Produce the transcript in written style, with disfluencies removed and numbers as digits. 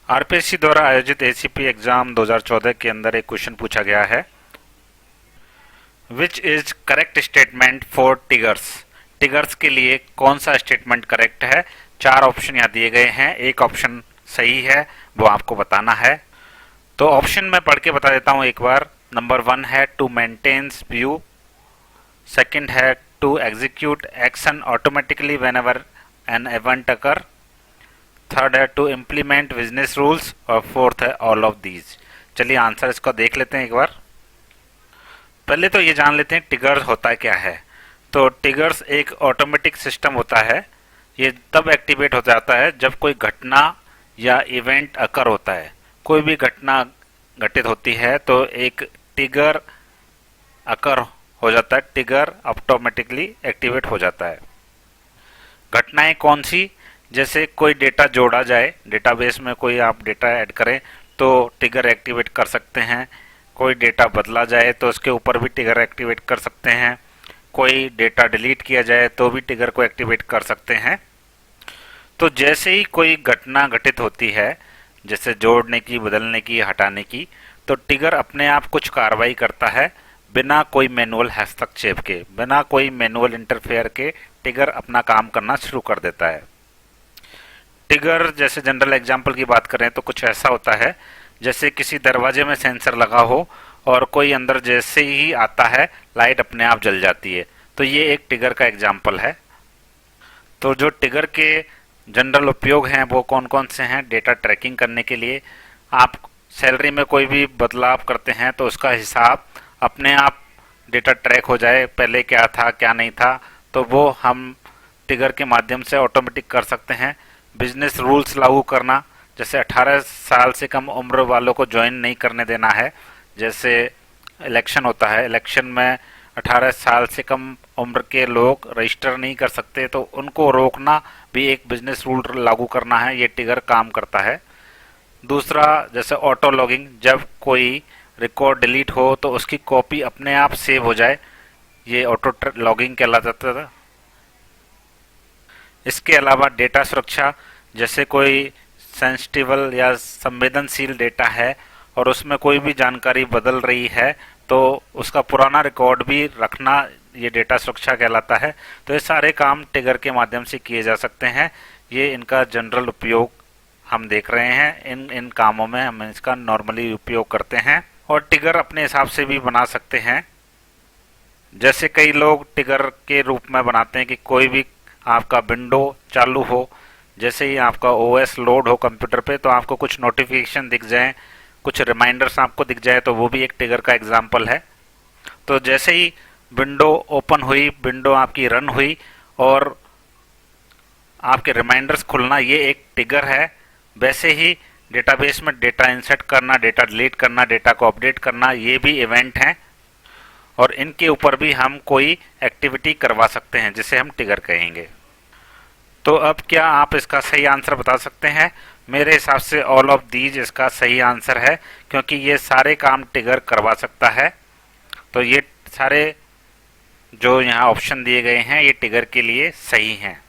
RPSC द्वारा आयोजित ACP exam 2014 के अंदर एक क्वेश्चन पूछा गया है, which is correct statement for tigers. Tigers के लिए कौन सा स्टेटमेंट करेक्ट है। चार ऑप्शन यहाँ दिए गए हैं, एक ऑप्शन सही है, वो आपको बताना है। तो ऑप्शन मैं पढ़ के बता देता हूँ एक बार। नंबर 1 है टू मेंटेन्स व्यू, सेकंड है to execute action automatically whenever an event occur, third है टू इम्प्लीमेंट बिजनेस रूल्स और फोर्थ है ऑल ऑफ दीज। चलिए आंसर इसको देख लेते हैं एक बार। पहले तो ये जान लेते हैं टिगर्स होता क्या है। तो टिगर्स एक ऑटोमेटिक सिस्टम होता है। ये तब एक्टिवेट हो जाता है जब कोई घटना या इवेंट अकर होता है। कोई भी घटना घटित होती है तो एक टिगर अकर हो जाता है, टिगर ऑटोमेटिकली एक्टिवेट हो जाता है। घटनाएं कौन सी, जैसे कोई डेटा जोड़ा जाए, डेटाबेस में कोई आप डेटा ऐड करें तो टिगर एक्टिवेट कर सकते हैं। कोई डेटा बदला जाए तो उसके ऊपर भी टिगर एक्टिवेट कर सकते हैं। कोई डेटा डिलीट किया जाए तो भी टिगर को एक्टिवेट कर सकते हैं। तो जैसे ही कोई घटना घटित होती है, जैसे जोड़ने की, बदलने की, हटाने की, तो टिगर अपने आप कुछ कार्रवाई करता है बिना कोई मैनुअल हस्तक्षेप के, बिना कोई मैनुअल इंटरफेयर के टिगर अपना काम करना शुरू कर देता है। टिगर जैसे जनरल एग्जाम्पल की बात करें तो कुछ ऐसा होता है जैसे किसी दरवाजे में सेंसर लगा हो और कोई अंदर जैसे ही आता है लाइट अपने आप जल जाती है। तो ये एक टिगर का एग्जाम्पल है। तो जो टिगर के जनरल उपयोग हैं वो कौन कौन से हैं। डेटा ट्रैकिंग करने के लिए, आप सैलरी में कोई भी बदलाव करते हैं तो उसका हिसाब अपने आप डेटा ट्रैक हो जाए, पहले क्या था क्या नहीं था, तो वो हम टिगर के माध्यम से ऑटोमेटिक कर सकते हैं। बिजनेस रूल्स लागू करना, जैसे 18 साल से कम उम्र वालों को ज्वाइन नहीं करने देना है। जैसे इलेक्शन होता है, इलेक्शन में 18 साल से कम उम्र के लोग रजिस्टर नहीं कर सकते, तो उनको रोकना भी एक बिजनेस रूल लागू करना है, ये टिगर काम करता है। दूसरा, जैसे ऑटो लॉगिंग, जब कोई रिकॉर्ड डिलीट हो तो उसकी कॉपी अपने आप सेव हो जाए, ये ऑटो लॉगिंग कहलाता था। इसके अलावा डेटा सुरक्षा, जैसे कोई सेंसिटिव या संवेदनशील डेटा है और उसमें कोई भी जानकारी बदल रही है तो उसका पुराना रिकॉर्ड भी रखना, ये डेटा सुरक्षा कहलाता है। तो ये सारे काम टिगर के माध्यम से किए जा सकते हैं। ये इनका जनरल उपयोग हम देख रहे हैं, इन कामों में हम इसका नॉर्मली उपयोग करते हैं और टिगर अपने हिसाब से भी बना सकते हैं। जैसे कई लोग टिगर के रूप में बनाते हैं कि कोई भी आपका विंडो चालू हो, जैसे ही आपका ओएस लोड हो कंप्यूटर पे तो आपको कुछ नोटिफिकेशन दिख जाए, कुछ रिमाइंडर्स आपको दिख जाए, तो वो भी एक टिगर का एग्जाम्पल है। तो जैसे ही विंडो ओपन हुई, विंडो आपकी रन हुई और आपके रिमाइंडर्स खुलना, ये एक टिगर है। वैसे ही डेटाबेस में डेटा इंसर्ट करना, डेटा डिलीट करना, डेटा को अपडेट करना, ये भी इवेंट हैं और इनके ऊपर भी हम कोई एक्टिविटी करवा सकते हैं जिसे हम टिगर कहेंगे। तो अब क्या आप इसका सही आंसर बता सकते हैं। मेरे हिसाब से ऑल ऑफ दीज इसका सही आंसर है, क्योंकि ये सारे काम टिगर करवा सकता है। तो ये सारे जो यहाँ ऑप्शन दिए गए हैं ये टिगर के लिए सही हैं।